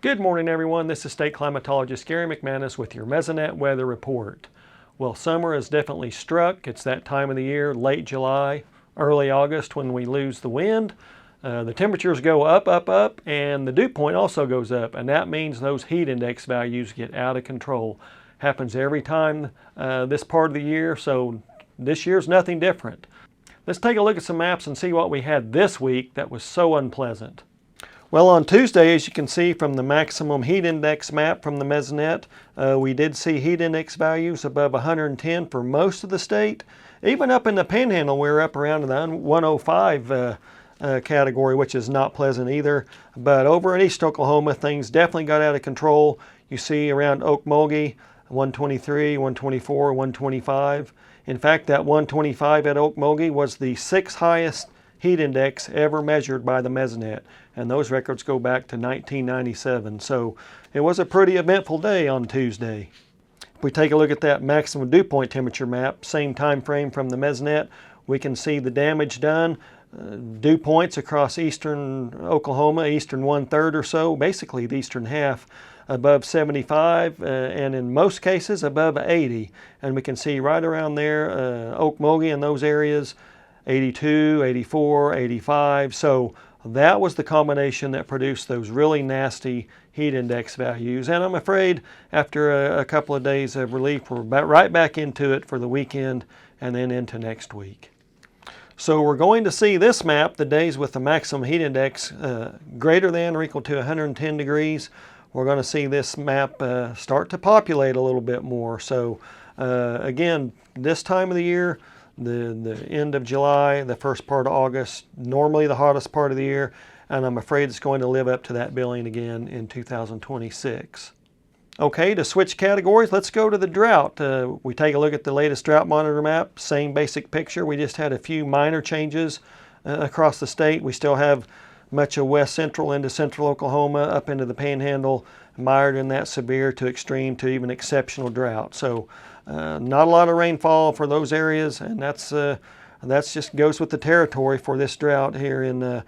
Good morning, everyone. This is State Climatologist Gary McManus with your Mesonet Weather Report. Well, summer has definitely struck. It's that time of the year, late July, early August, when we lose the wind. The temperatures go up, and the dew point also goes up, and that means those heat index values get out of control. Happens every time this part of the year, so this year's nothing different. Let's take a look at some maps and see what we had this week that was so unpleasant. Well, on Tuesday, as you can see from the maximum heat index map from the Mesonet, we did see heat index values above 110 for most of the state. Even up in the Panhandle, we were up around the 105 category, which is not pleasant either. But over in East Oklahoma, things definitely got out of control. You see around Okmulgee, 123, 124, 125. In fact, that 125 at Okmulgee was the 6th highest heat index ever measured by the Mesonet, and those records go back to 1997. So it was a pretty eventful day on Tuesday. If we take a look at that maximum dew point temperature map, same time frame from the Mesonet, we can see the damage done. Dew points across eastern Oklahoma, eastern 1/3 or so, basically the eastern half, above 75 and in most cases above 80. And we can see right around there, Okmulgee and those areas, 82, 84, 85. So that was the combination that produced those really nasty heat index values. And I'm afraid after a couple of days of relief, we're right back into it for the weekend and then into next week. So we're going to see this map, the days with the maximum heat index greater than or equal to 110 degrees. We're going to see this map start to populate a little bit more. So again, this time of the year, the end of July, the first part of August, normally the hottest part of the year, and I'm afraid it's going to live up to that billing again in 2026. Okay, to switch categories, let's go to the drought. We take a look at the latest drought monitor map, same basic picture. We just had a few minor changes across the state. We still have much of west central into central Oklahoma, up into the Panhandle, mired in that severe to extreme to even exceptional drought. So not a lot of rainfall for those areas, and that's just goes with the territory for this drought here in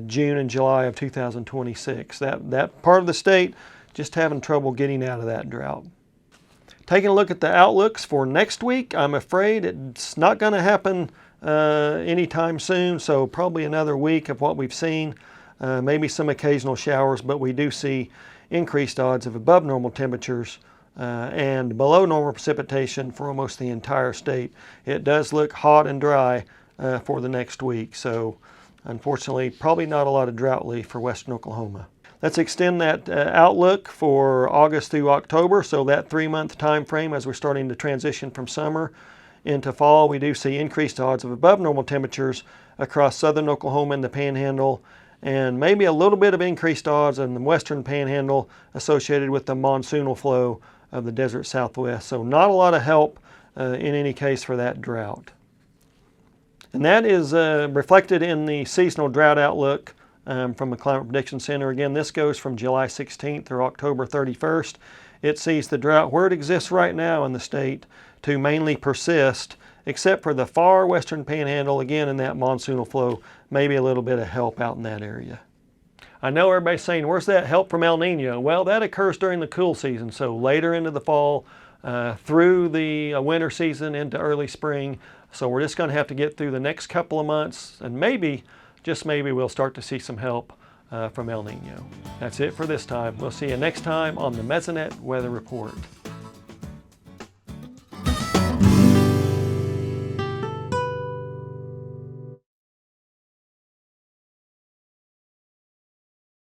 June and July of 2026. That part of the state just having trouble getting out of that drought. Taking a look at the outlooks for next week, I'm afraid it's not going to happen anytime soon, so probably another week of what we've seen, maybe some occasional showers, but we do see increased odds of above normal temperatures and below normal precipitation for almost the entire state. It does look hot and dry for the next week, so unfortunately probably not a lot of drought relief for western Oklahoma. Let's extend that outlook for August through October, so that 3-month time frame as we're starting to transition from summer into fall. We do see increased odds of above normal temperatures across southern Oklahoma and the Panhandle, and maybe a little bit of increased odds in the western Panhandle associated with the monsoonal flow of the desert Southwest. So not a lot of help in any case for that drought. And that is reflected in the seasonal drought outlook from the Climate Prediction Center. Again, this goes from July 16th through October 31st. It sees the drought where it exists right now in the state to mainly persist, except for the far western Panhandle, again in that monsoonal flow, maybe a little bit of help out in that area. I know everybody's saying, where's that help from El Nino? Well, that occurs during the cool season, so later into the fall, through the winter season into early spring. So we're just going to have to get through the next couple of months, and maybe, just maybe, we'll start to see some help from El Nino. That's it for this time. We'll see you next time on the Mesonet Weather Report.